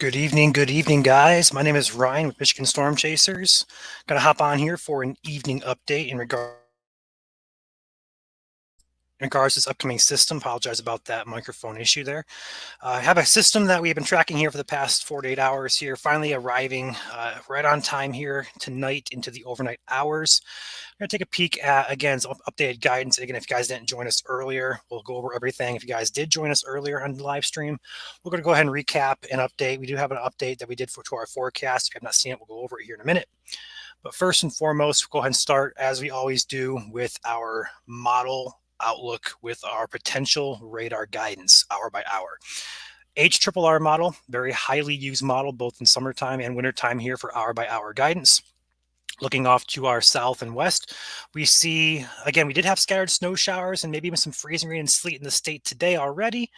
Good evening, guys. My name is Ryan with Michigan Storm Chasers. Gonna hop on here for an evening update in regards to this upcoming system. Apologize about that microphone issue there. I have a system that we have been tracking here for the past 48 hours here, finally arriving right on time here tonight into the overnight hours. I'm going to take a peek at, again, some updated guidance. Again, if you guys didn't join us earlier, we'll go over everything. If you guys did join us earlier on the live stream, we're going to go ahead and recap and update. We do have an update that we did to our forecast. If you have not seen it, we'll go over it here in a minute. But first and foremost, we'll go ahead and start, as we always do, with our model outlook with our potential radar guidance hour by hour. HRRR model, very highly used model both in summertime and wintertime here for hour by hour guidance. Looking off to our south and west, we see, again, we did have scattered snow showers and maybe even some freezing rain and sleet in the state today already.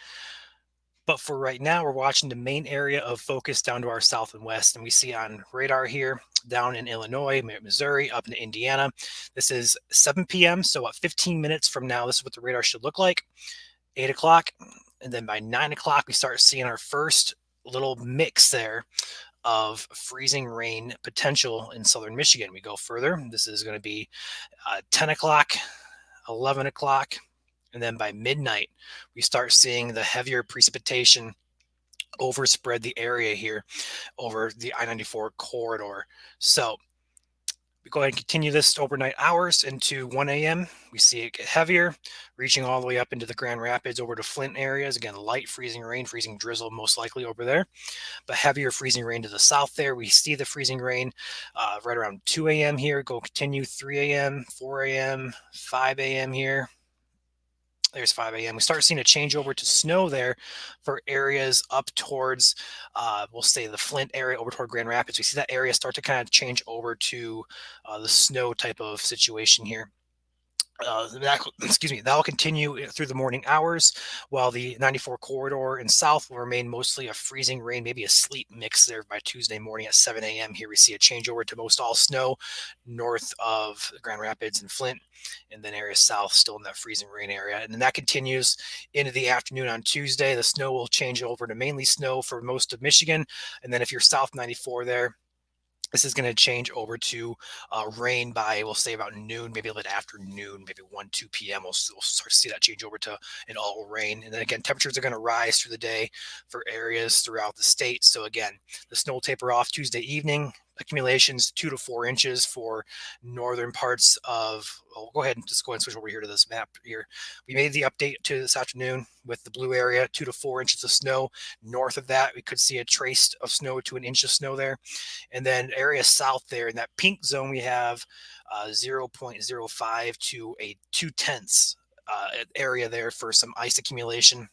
But for right now, we're watching the main area of focus down to our south and west. And we see on radar here, down in Illinois, Missouri, up in Indiana. This is 7 p.m. So about 15 minutes from now, this is what the radar should look like. 8 o'clock. And then by 9 o'clock, we start seeing our first little mix there of freezing rain potential in southern Michigan. We go further. This is going to be 10 o'clock, 11 o'clock. And then by midnight, we start seeing the heavier precipitation overspread the area here over the I-94 corridor. So we go ahead and continue this overnight hours into 1 a.m. We see it get heavier, reaching all the way up into the Grand Rapids over to Flint areas. Again, light freezing rain, freezing drizzle most likely over there, but heavier freezing rain to the south there. We see the freezing rain right around 2 a.m. here. Go continue 3 a.m., 4 a.m., 5 a.m. here. There's 5 a.m. We start seeing a change over to snow there for areas up towards, we'll say the Flint area over toward Grand Rapids. We see that area start to kind of change over to the snow type of situation here. That'll continue through the morning hours, while the 94 corridor and south will remain mostly a freezing rain, maybe a sleet mix there by Tuesday morning at 7 a.m. Here we see a changeover to most all snow north of Grand Rapids and Flint, and then areas south still in that freezing rain area. And then that continues into the afternoon on Tuesday. The snow will change over to mainly snow for most of Michigan. And then if you're south 94 there, this is going to change over to rain by, we'll say, about noon, maybe a little bit after noon, maybe 1, 2 p.m. We'll start to see that change over to an all rain. And then again, temperatures are going to rise through the day for areas throughout the state. So again, the snow will taper off Tuesday evening. Accumulations 2 to 4 inches for northern parts of, we'll go ahead and switch over here to this map here. We made the update to this afternoon with the blue area, 2 to 4 inches of snow. North of that, we could see a trace of snow to an inch of snow there. And then area south there in that pink zone, we have 0.05 to a 2/10 area there for some ice accumulation.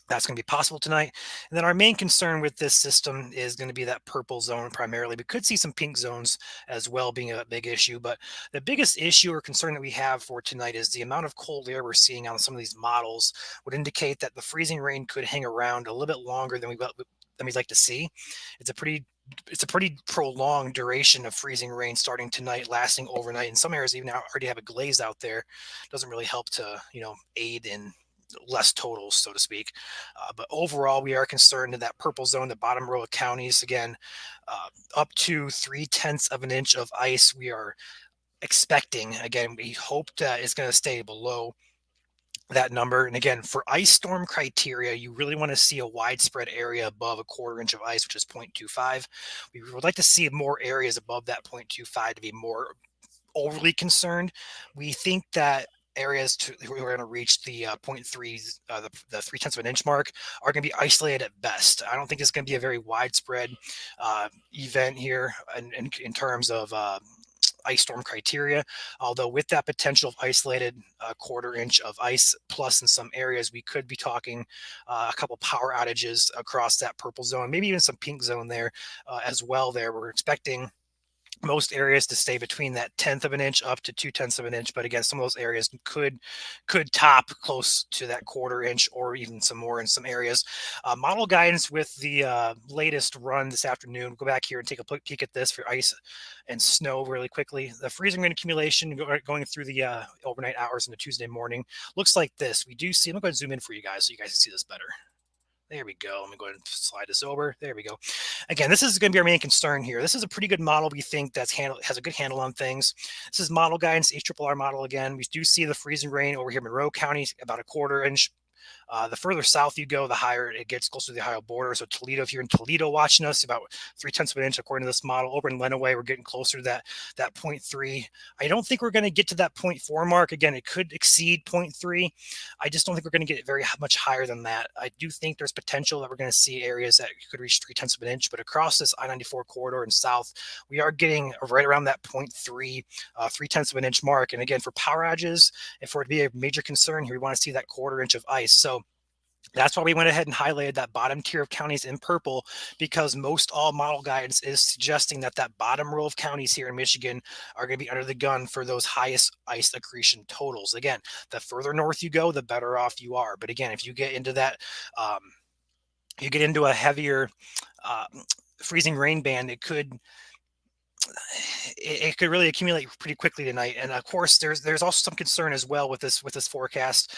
That's going to be possible tonight. And then our main concern with this system is going to be that purple zone primarily. We could see some pink zones as well being a big issue. But the biggest issue or concern that we have for tonight is the amount of cold air we're seeing on some of these models would indicate that the freezing rain could hang around a little bit longer than we'd like to see. It's a pretty prolonged duration of freezing rain starting tonight, lasting overnight. In some areas, even already have a glaze out there. Doesn't really help to, aid in less totals, so to speak. But overall, we are concerned in that purple zone, the bottom row of counties, again, up to 3/10 of an inch of ice. We are expecting, again, we hope that it's going to stay below that number. And again, for ice storm criteria, you really want to see a widespread area above a 1/4 inch of ice, which is 0.25. We would like to see more areas above that 0.25 to be more overly concerned. We think that areas who are going to reach the 0.3, the 3/10 of an inch mark are going to be isolated at best. I don't think it's going to be a very widespread event here in terms of ice storm criteria. Although with that potential of isolated 1/4 inch of ice plus in some areas, we could be talking a couple power outages across that purple zone, maybe even some pink zone there as well. There, we're expecting most areas to stay between that 1/10 of an inch up to 2/10 of an inch. But again, some of those areas could top close to that 1/4 inch or even some more in some areas. Model guidance with the latest run this afternoon. Go back here and take a peek at this for ice and snow really quickly. The freezing rain accumulation going through the overnight hours into Tuesday morning looks like this. We do see, I'm going to zoom in for you guys so you guys can see this better. There we go. Let me go ahead and slide this over. There we go. Again, this is going to be our main concern here. This is a pretty good model. We think has a good handle on things. This is model guidance, HRRR model again. We do see the freezing rain over here in Monroe County, about a quarter inch. The further south you go, the higher it gets closer to the Ohio border. So Toledo, if you're in Toledo watching us, about 3/10 of an inch according to this model. Over in Lenawee, we're getting closer to that 0.3. I don't think we're going to get to that 0.4 mark. Again, it could exceed 0.3. I just don't think we're going to get very much higher than that. I do think there's potential that we're going to see areas that could reach 3/10 of an inch, but across this I-94 corridor in south, we are getting right around that 0.3, 3/10 of an inch mark. And again, for power outages, and for it to be a major concern here, we want to see that quarter inch of ice. So that's why we went ahead and highlighted that bottom tier of counties in purple, because most all model guidance is suggesting that that bottom row of counties here in Michigan are going to be under the gun for those highest ice accretion totals. Again, the further north you go, the better off you are. But again, if you get into that, you get into a heavier uh, freezing rain band, it could really accumulate pretty quickly tonight. And of course, there's also some concern as well with this forecast.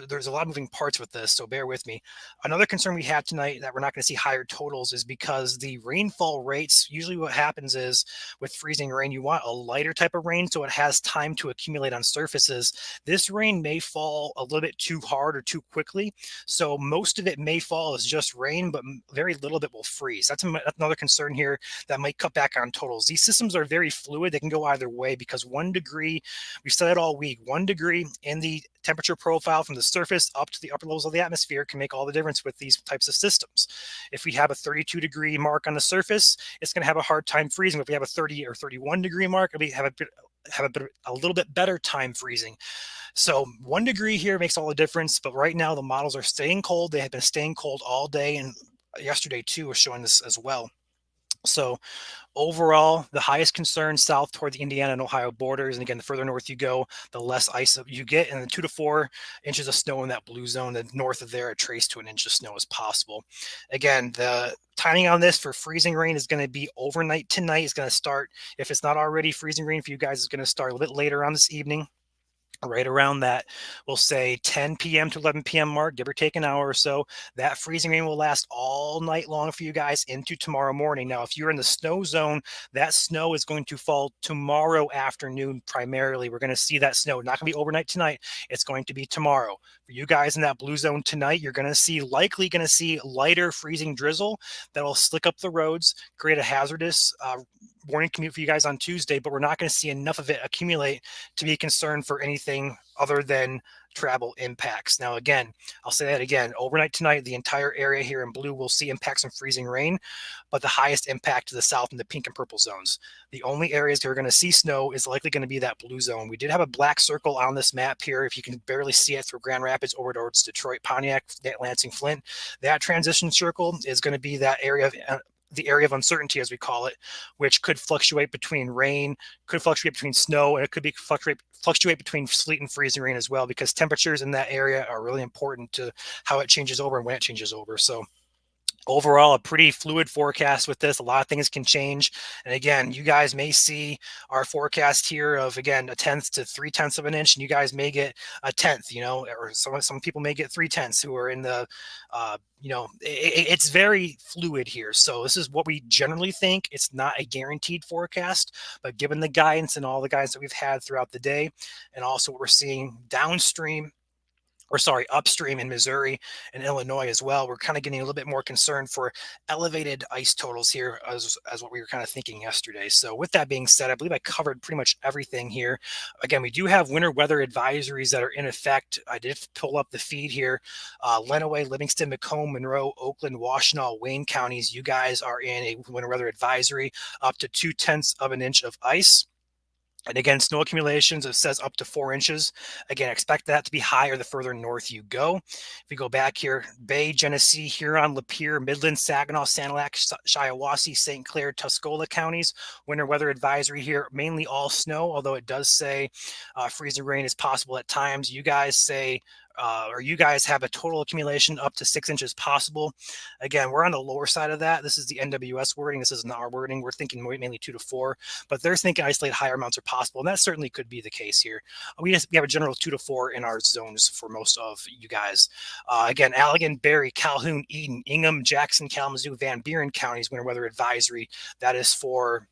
There's a lot of moving parts with this, so bear with me. Another concern we have tonight that we're not going to see higher totals is because the rainfall rates. Usually, what happens is with freezing rain, you want a lighter type of rain so it has time to accumulate on surfaces. This rain may fall a little bit too hard or too quickly, so most of it may fall as just rain, but very little of it will freeze. That's another concern here that might cut back on totals. These systems are very fluid. They can go either way because 1 degree, we've said it all week, 1 degree in the temperature profile from the surface up to the upper levels of the atmosphere can make all the difference with these types of systems. If we have a 32-degree mark on the surface, it's going to have a hard time freezing. If we have a 30 or 31-degree mark, we have a little bit better time freezing. So 1 degree here makes all the difference. But right now the models are staying cold. They have been staying cold all day, and yesterday too was showing this as well. So overall, the highest concern south toward the Indiana and Ohio borders. And again, the further north you go, the less ice you get. And the 2 to 4 inches of snow in that blue zone. The north of there, a trace to an inch of snow is possible. Again, the timing on this for freezing rain is going to be overnight tonight. It's going to start, if it's not already freezing rain for you guys, it's going to start a little bit later on this evening. Right around that, we'll say 10 p.m. to 11 p.m. mark, give or take an hour or so. That freezing rain will last all night long for you guys into tomorrow morning. Now, if you're in the snow zone, that snow is going to fall tomorrow afternoon primarily. We're going to see that snow. Not going to be overnight tonight. It's going to be tomorrow. For you guys in that blue zone tonight, you're likely going to see lighter freezing drizzle that will slick up the roads, create a hazardous morning commute for you guys on Tuesday, but we're not going to see enough of it accumulate to be concerned for anything other than travel impacts. Now, again, I'll say that again, overnight tonight, the entire area here in blue will see impacts from freezing rain, but the highest impact to the south in the pink and purple zones. The only areas that are going to see snow is likely going to be that blue zone. We did have a black circle on this map here. If you can barely see it through Grand Rapids over towards Detroit, Pontiac, Lansing, Flint, that transition circle is going to be that area of the area of uncertainty, as we call it, which could fluctuate between rain, could fluctuate between snow, and it could be fluctuate between sleet and freezing rain as well, because temperatures in that area are really important to how it changes over and when it changes over. So overall, a pretty fluid forecast with this. A lot of things can change. And again, you guys may see our forecast here of, again, 1/10 to 3/10 of an inch, and you guys may get 1/10, or some people may get 3/10 who are in the, it's very fluid here. So this is what we generally think. It's not a guaranteed forecast, but given the guidance and all the guidance that we've had throughout the day, and also what we're seeing upstream in Missouri and Illinois as well, we're kind of getting a little bit more concerned for elevated ice totals here as what we were kind of thinking yesterday. So with that being said, I believe I covered pretty much everything here. Again, we do have winter weather advisories that are in effect. I did pull up the feed here. Lenawee, Livingston, Macomb, Monroe, Oakland, Washtenaw, Wayne counties, you guys are in a winter weather advisory up to 2/10 of an inch of ice. And again, snow accumulations, it says up to 4 inches. Again, expect that to be higher the further north you go. If we go back here, Bay, Genesee, Huron, Lapeer, Midland, Saginaw, Sanilac, Shiawassee, St. Clair, Tuscola counties, winter weather advisory here, mainly all snow, although it does say freezing rain is possible at times. You guys say, or you guys have a total accumulation up to 6 inches possible. Again, we're on the lower side of that. This is the NWS wording. This isn't our wording. We're thinking mainly 2 to 4, but they're thinking isolate higher amounts are possible, and that certainly could be the case here. We have a general 2 to 4 in our zones for most of you guys. Again, Allegan, Berry, Calhoun, Eden, Ingham, Jackson, Kalamazoo, Van Buren counties winter weather advisory. That is for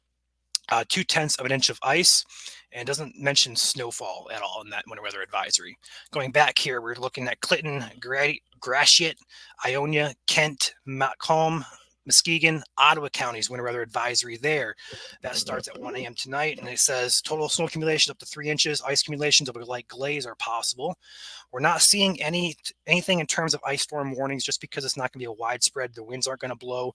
2/10 of an inch of ice, and doesn't mention snowfall at all in that winter weather advisory. Going back here, we're looking at Clinton, Gratiot, Ionia, Kent, Macomb, Muskegon, Ottawa counties winter weather advisory there. That starts at 1 a.m. tonight, and it says total snow accumulation up to 3 inches. Ice accumulations of a light glaze are possible. We're not seeing anything in terms of ice storm warnings just because it's not going to be a widespread. The winds aren't going to blow.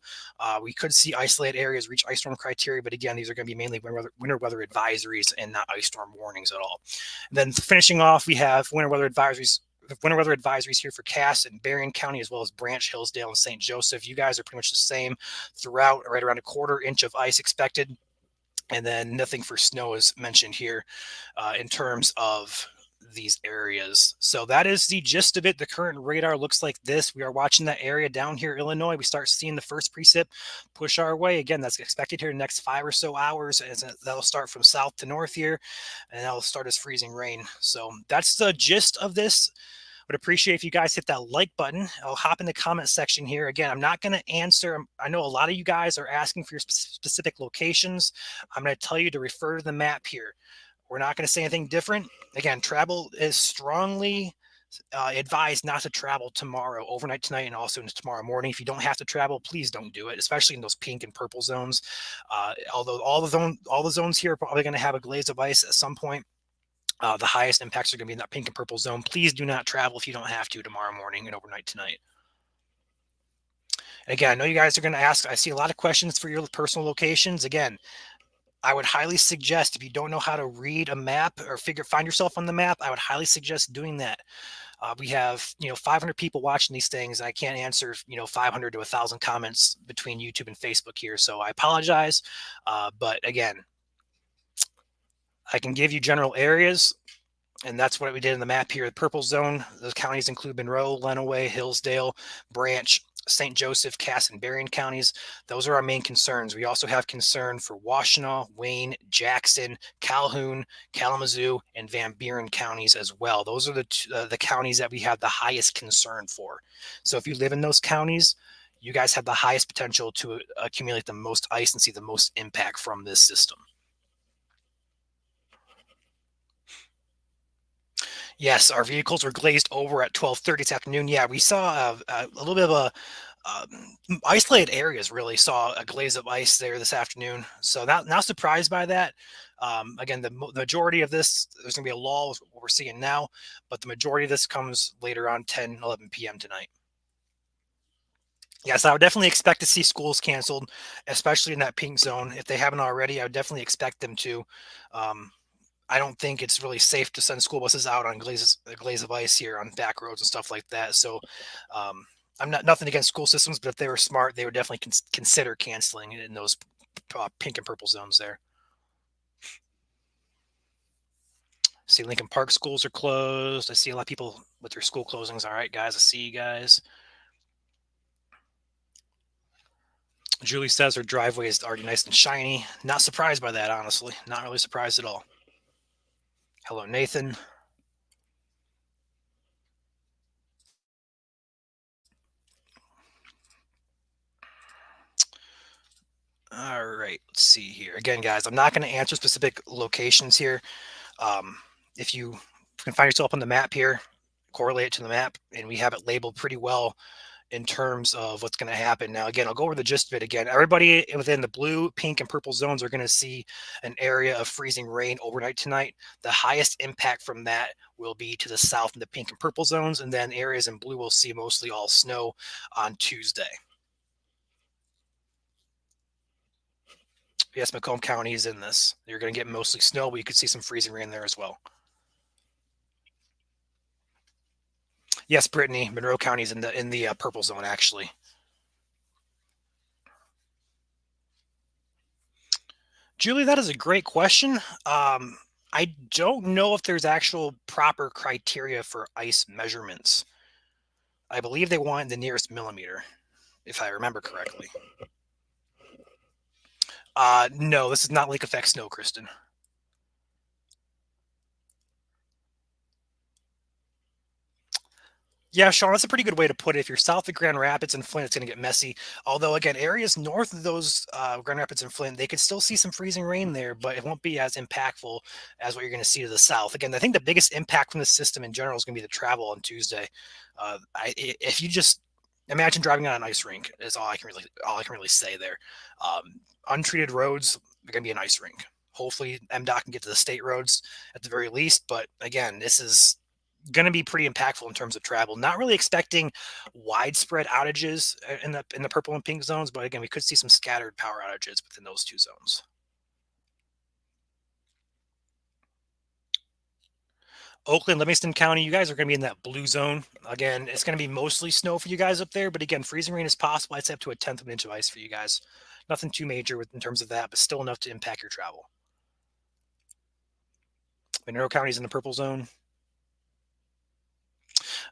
We could see isolated areas reach ice storm criteria, but again, these are going to be mainly winter weather advisories and not ice storm warnings at all. And then finishing off, we have winter weather advisories here for Cass and Berrien County, as well as Branch, Hillsdale, and St. Joseph. You guys are pretty much the same throughout, right around 1/4 inch of ice expected. And then nothing for snow is mentioned here in terms of these areas. So that is the gist of it. The current radar looks like this. We are watching that area down here, Illinois. We start seeing the first precip push our way. Again, that's expected here in the next 5 or so hours. And that'll start from south to north here, and that'll start as freezing rain. So that's the gist of this. Would appreciate if you guys hit that like button. I'll hop in the comment section here. Again, I'm not going to answer. I know a lot of you guys are asking for your specific locations. I'm going to tell you to refer to the map here. We're not going to say anything different. Again, travel is strongly advised not to travel tomorrow, overnight tonight, and also into tomorrow morning. If you don't have to travel, please don't do it, especially in those pink and purple zones. Although all the zones here are probably going to have a glaze of ice at some point. The highest impacts are going to be in that pink and purple zone. Please do not travel if you don't have to tomorrow morning and overnight tonight. And again, I know you guys are going to ask. I see a lot of questions for your personal locations. Again, I would highly suggest, if you don't know how to read a map or find yourself on the map, I would highly suggest doing that. We have 500 people watching these things. I can't answer 500 to 1,000 comments between YouTube and Facebook here, so I apologize. But again, I can give you general areas, and that's what we did in the map here. The purple zone, those counties include Monroe, Lenawee, Hillsdale, Branch, St. Joseph, Cass, and Berrien counties. Those are our main concerns. We also have concern for Washtenaw, Wayne, Jackson, Calhoun, Kalamazoo, and Van Buren counties as well. Those are the counties that we have the highest concern for. So if you live in those counties, you guys have the highest potential to accumulate the most ice and see the most impact from this system. Yes, our vehicles were glazed over at 12:30 this afternoon. Yeah, we saw a little bit of a isolated areas really saw a glaze of ice there this afternoon. So not surprised by that. Again, the majority of this, there's going to be a lull, what we're seeing now, but the majority of this comes later on 10, 11 p.m. tonight. Yes, I would definitely expect to see schools canceled, especially in that pink zone. If they haven't already, I would definitely expect them to. I don't think it's really safe to send school buses out on a glaze of ice here on back roads and stuff like that. So I'm nothing against school systems, but if they were smart, they would definitely consider canceling in those pink and purple zones there. See, Lincoln Park schools are closed. I see a lot of people with their school closings. All right, guys, I see you guys. Julie says her driveway is already nice and shiny. Not surprised by that, honestly. Not really surprised at all. Hello, Nathan. All right, let's see here. Again, guys, I'm not going to answer specific locations here. If you can find yourself on the map here, correlate it to the map, and we have it labeled pretty well in terms of what's going to happen. Now, again, I'll go over the gist of it again. Everybody within the blue, pink, and purple zones are going to see an area of freezing rain overnight tonight. The highest impact from that will be to the south in the pink and purple zones, and then areas in blue will see mostly all snow on Tuesday. Yes, Macomb County is in this. You're going to get mostly snow, but you could see some freezing rain there as well. Yes, Brittany, Monroe County is in the purple zone, actually. Julie, that is a great question. I don't know if there's actual proper criteria for ice measurements. I believe they want the nearest millimeter, if I remember correctly. No, this is not lake effect snow, Kristen. Yeah, Sean, that's a pretty good way to put it. If you're south of Grand Rapids and Flint, it's going to get messy. Although, again, areas north of those Grand Rapids and Flint, they could still see some freezing rain there, but it won't be as impactful as what you're going to see to the south. Again, I think the biggest impact from the system in general is going to be the travel on Tuesday. If you just imagine driving on an ice rink, is all I can really say there. Untreated roads are going to be an ice rink. Hopefully, MDOT can get to the state roads at the very least. But again, this is going to be pretty impactful in terms of travel. Not really expecting widespread outages in the purple and pink zones, but again, we could see some scattered power outages within those two zones. Oakland, Livingston County, you guys are going to be in that blue zone. Again, it's going to be mostly snow for you guys up there, but again, freezing rain is possible. I'd say up to a tenth of an inch of ice for you guys. Nothing too major in terms of that, but still enough to impact your travel. Monroe County's in the purple zone.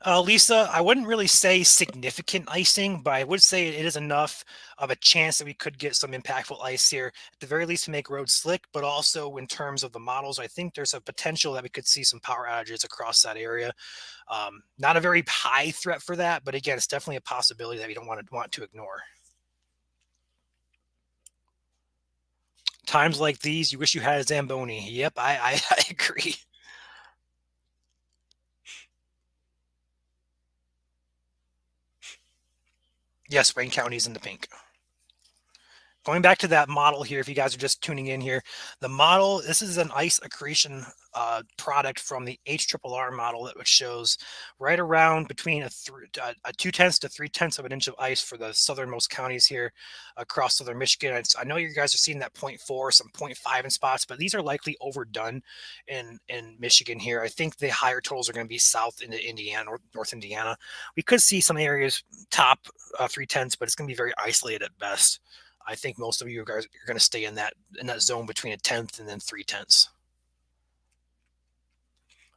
Lisa, I wouldn't really say significant icing, but I would say it is enough of a chance that we could get some impactful ice here, at the very least to make roads slick, but also in terms of the models, I think there's a potential that we could see some power outages across that area. Not a very high threat for that, but again, it's definitely a possibility that we don't want to ignore. Times like these, you wish you had a Zamboni. Yep, I agree. Yes, Wayne County is in the pink. Going back to that model here, if you guys are just tuning in here, the model, this is an ice accretion product from the HRRR model that shows right around between a 2/10 to 3/10 of an inch of ice for the southernmost counties here across southern Michigan. I know you guys are seeing that point 0.4, some 0.5 in spots, but these are likely overdone in Michigan here. I think the higher totals are going to be south into Indiana, North Indiana. We could see some areas top 3/10, but it's going to be very isolated at best. I think most of you guys are going to stay in that zone between a tenth and then 3/10.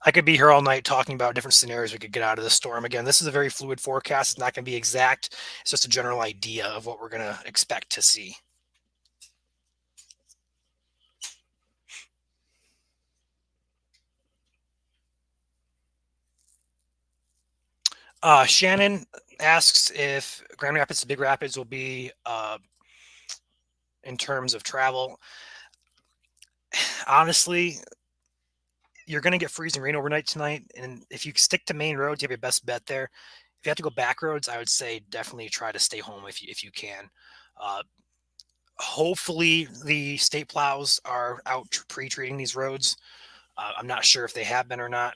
I could be here all night talking about different scenarios we could get out of the storm. Again, this is a very fluid forecast. It's not going to be exact. It's just a general idea of what we're going to expect to see. Shannon asks if Grand Rapids to Big Rapids will be in terms of travel. Honestly, you're going to get freezing rain overnight tonight, and if you stick to main roads, you have your best bet there. If you have to go back roads, I would say definitely try to stay home if you can. Uh, Hopefully, the state plows are out pre-treating these roads. I'm not sure if they have been or not.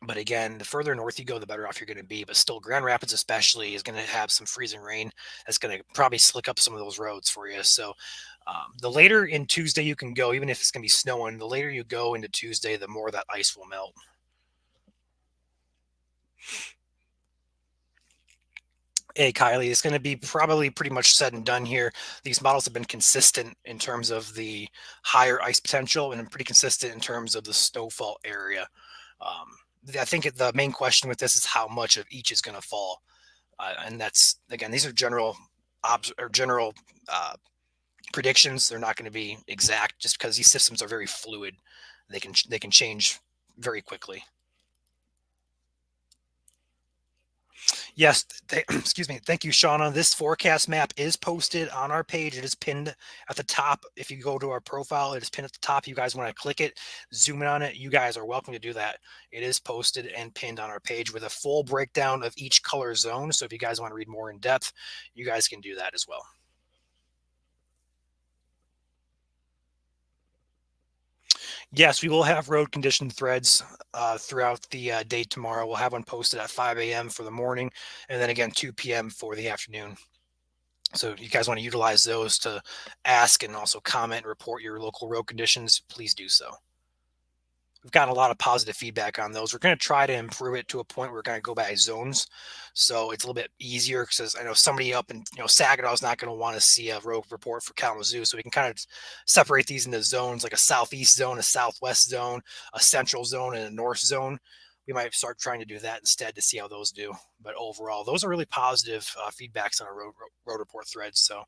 But again, the further north you go, the better off you're going to be. But still, Grand Rapids especially is going to have some freezing rain. That's going to probably slick up some of those roads for you. So the later in Tuesday you can go, even if it's going to be snowing, the later you go into Tuesday, the more that ice will melt. Hey, Kylie, it's going to be probably pretty much said and done here. These models have been consistent in terms of the higher ice potential and pretty consistent in terms of the snowfall area. Um, I think the main question with this is how much of each is going to fall. And that's, again, these are general uh, predictions. They're not going to be exact just because these systems are very fluid. They can change very quickly. Yes, excuse me. Thank you, Shauna. This forecast map is posted on our page. It is pinned at the top. If you go to our profile, it is pinned at the top. You guys want to click it, zoom in on it. You guys are welcome to do that. It is posted and pinned on our page with a full breakdown of each color zone. So if you guys want to read more in depth, you guys can do that as well. Yes, we will have road condition threads throughout the day tomorrow. We'll have one posted at 5 a.m. for the morning, and then again 2 p.m. for the afternoon. So you guys want to utilize those to ask and also comment and report your local road conditions, please do so. we've gotten a lot of positive feedback on those. We're going to try to improve it to a point where we're going to go by zones, so it's a little bit easier. Because I know somebody up in Saginaw is not going to want to see a road report for Kalamazoo, so we can kind of separate these into zones, like a southeast zone, a southwest zone, a central zone, and a north zone. We might start trying to do that instead to see how those do. But overall, those are really positive feedbacks on our road report threads. So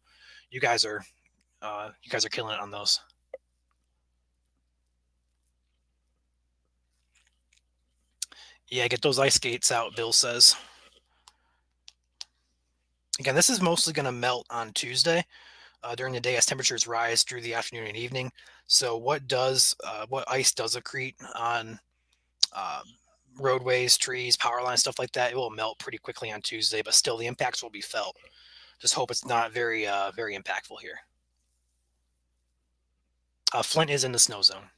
you guys are killing it on those. Yeah, get those ice skates out, Bill says. Again, this is mostly going to melt on Tuesday during the day as temperatures rise through the afternoon and evening. So what ice does accrete on uh, roadways, trees, power lines, stuff like that, it will melt pretty quickly on Tuesday, but still the impacts will be felt. Just hope it's not very impactful here. Flint is in the snow zone.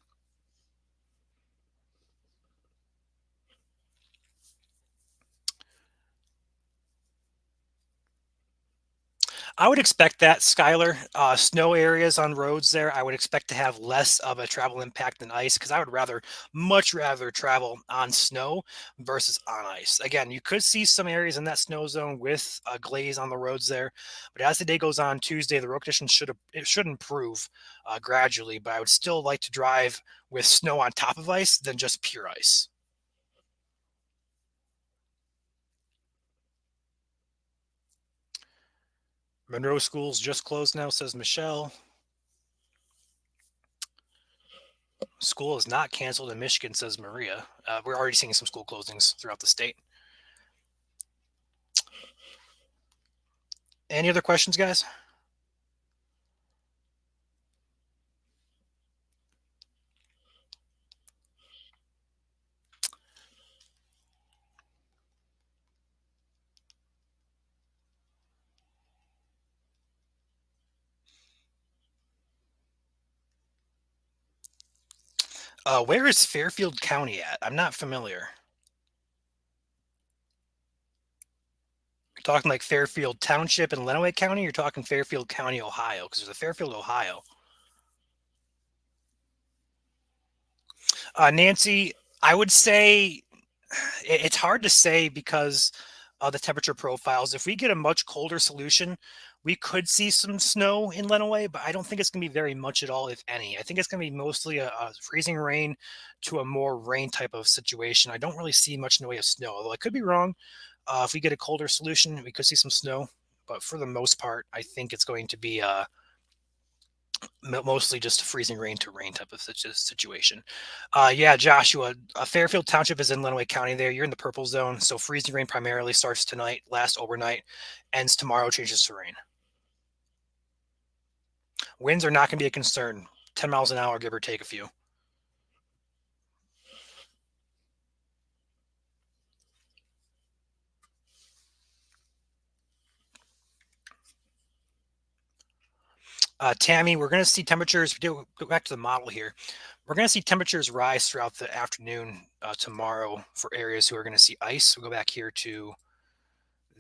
I would expect that, Skylar. Snow areas on roads there, I would expect to have less of a travel impact than ice because I would much rather travel on snow versus on ice. Again, you could see some areas in that snow zone with a glaze on the roads there, but as the day goes on Tuesday, the road conditions should improve gradually. But I would still like to drive with snow on top of ice than just pure ice. Monroe schools just closed now, says Michelle. School is not canceled in Michigan, says Maria. We're already seeing some school closings throughout the state. Any other questions, guys? Where is Fairfield County at? I'm not familiar. You're talking like Fairfield Township in Lenawee County? You're talking Fairfield County, Ohio, because there's a Fairfield, Ohio. Nancy, I would say it's hard to say because of the temperature profiles. If we get a much colder solution, we could see some snow in Lenawee, but I don't think it's going to be very much at all, if any. I think it's going to be mostly a freezing rain to a more rain type of situation. I don't really see much in the way of snow, although I could be wrong. If we get a colder solution, we could see some snow, but for the most part, I think it's going to be mostly just a freezing rain to rain type of situation. Yeah, Joshua, Fairfield Township is in Lenawee County there. You're in the purple zone. So freezing rain primarily starts tonight, lasts overnight, ends tomorrow, changes to rain. Winds are not going to be a concern. 10 miles an hour, give or take a few. Tammy, we're going to see temperatures. Go back to the model here. We're going to see temperatures rise throughout the afternoon tomorrow for areas who are going to see ice. We'll go back here to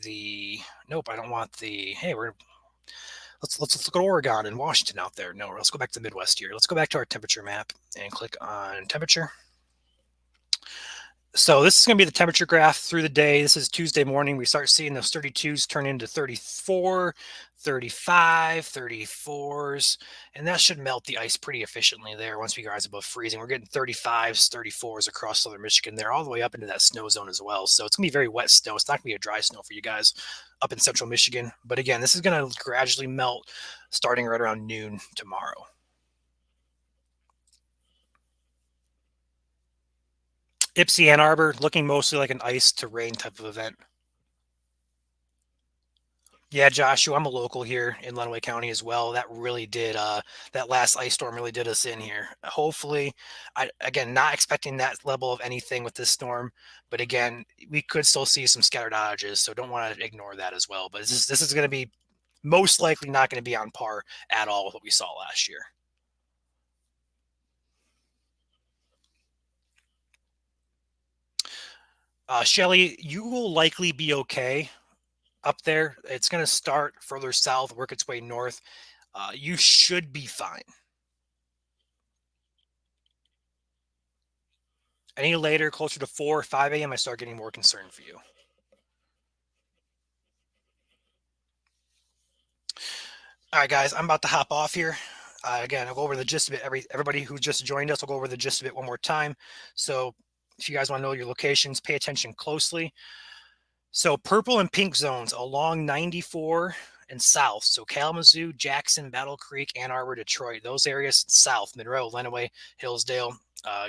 the. Nope, I don't want the. Hey, let's look at Oregon and Washington out there. No, let's go back to the Midwest here. Let's go back to our temperature map and click on temperature. So this is going to be the temperature graph through the day. This is Tuesday morning. We start seeing those 32s turn into 34, 35, 34s, and that should melt the ice pretty efficiently there once we rise above freezing. We're getting 35s, 34s across southern Michigan there, all the way up into that snow zone as well. So it's going to be very wet snow. It's not going to be a dry snow for you guys up in central Michigan. But again, this is going to gradually melt starting right around noon tomorrow. Ypsi, Ann Arbor, looking mostly like an ice to rain type of event. Yeah, Joshua, I'm a local here in Lenawee County as well. That last ice storm really did us in here. Hopefully, again, not expecting that level of anything with this storm, but again, we could still see some scattered outages, so don't want to ignore that as well. But this is going to be most likely not going to be on par at all with what we saw last year. Shelly, you will likely be okay up there. It's going to start further south, work its way north. You should be fine. Any later, closer to 4 or 5 a.m., I start getting more concerned for you. All right, guys, I'm about to hop off here. Again, I'll go over the gist of it. Everybody who just joined us, I'll go over the gist of it one more time. So if you guys want to know your locations, pay attention closely. So purple and pink zones along 94 and south. So Kalamazoo, Jackson, Battle Creek, Ann Arbor, Detroit. Those areas south, Monroe, Lenawee, Hillsdale,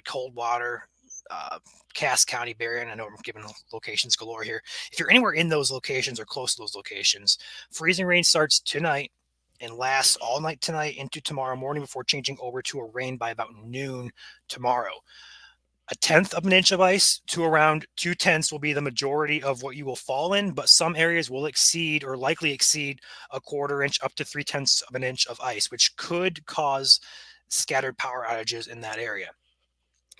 Coldwater, uh, Cass County, Berrien. I know I'm giving locations galore here. If you're anywhere in those locations or close to those locations, freezing rain starts tonight and lasts all night tonight into tomorrow morning before changing over to a rain by about noon tomorrow. A tenth of an inch of ice to around 2/10 will be the majority of what you will fall in, but some areas will exceed or likely exceed a quarter inch up to 3/10 of an inch of ice, which could cause scattered power outages in that area.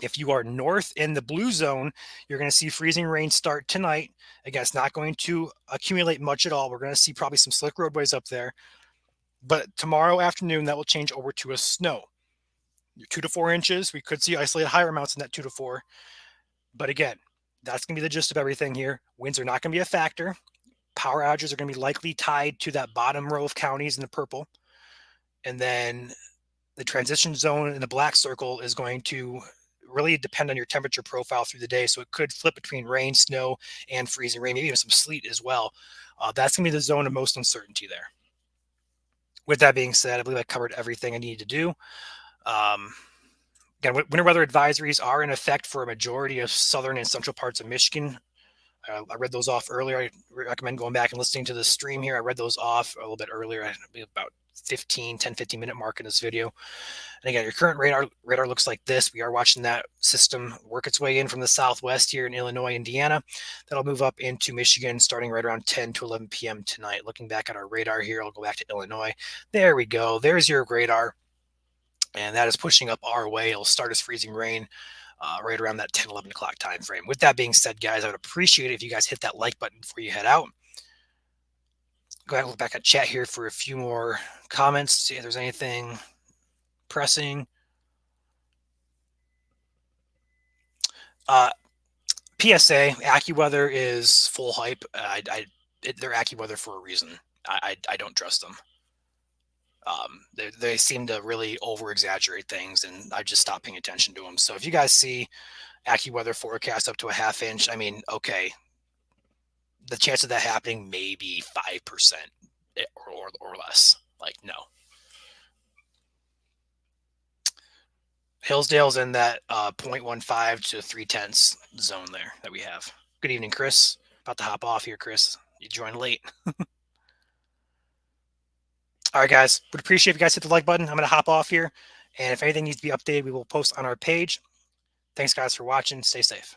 If you are north in the blue zone, you're going to see freezing rain start tonight. Again, it's not going to accumulate much at all. We're going to see probably some slick roadways up there. But tomorrow afternoon, that will change over to a snow. 2 to 4 inches. We could see isolated higher amounts in that 2 to 4. But again, that's going to be the gist of everything here. Winds are not going to be a factor. Power outages are going to be likely tied to that bottom row of counties in the purple. And then the transition zone in the black circle is going to really depend on your temperature profile through the day. So it could flip between rain, snow, and freezing rain, maybe even some sleet as well. That's going to be the zone of most uncertainty there. With that being said, I believe I covered everything I needed to do. Again, winter weather advisories are in effect for a majority of southern and central parts of Michigan. I read those off earlier. I recommend going back and listening to the stream here. I read those off a little bit earlier, about 15 minute mark in this video. And again, your current radar looks like this. We are watching that system work its way in from the southwest here in Illinois, Indiana. That'll move up into Michigan starting right around 10 to 11 p.m. tonight. Looking back at our radar here, I'll go back to Illinois. There we go. There's your radar. And that is pushing up our way. It'll start as freezing rain right around that 10, 11 o'clock time frame. With that being said, guys, I would appreciate it if you guys hit that like button before you head out. Go ahead and look back at chat here for a few more comments, see if there's anything pressing. PSA, AccuWeather is full hype. They're AccuWeather for a reason. I don't trust them. They seem to really over exaggerate things, and I just stopped paying attention to them. So if you guys see AccuWeather forecast up to a half inch, I mean, okay, the chance of that happening maybe 5% or less. Like, no. Hillsdale's in that 0.15 to 3/10 zone there that we have. Good evening, Chris. About to hop off here, Chris. You joined late. All right, guys. Would appreciate if you guys hit the like button. I'm going to hop off here. And if anything needs to be updated, we will post on our page. Thanks, guys, for watching. Stay safe.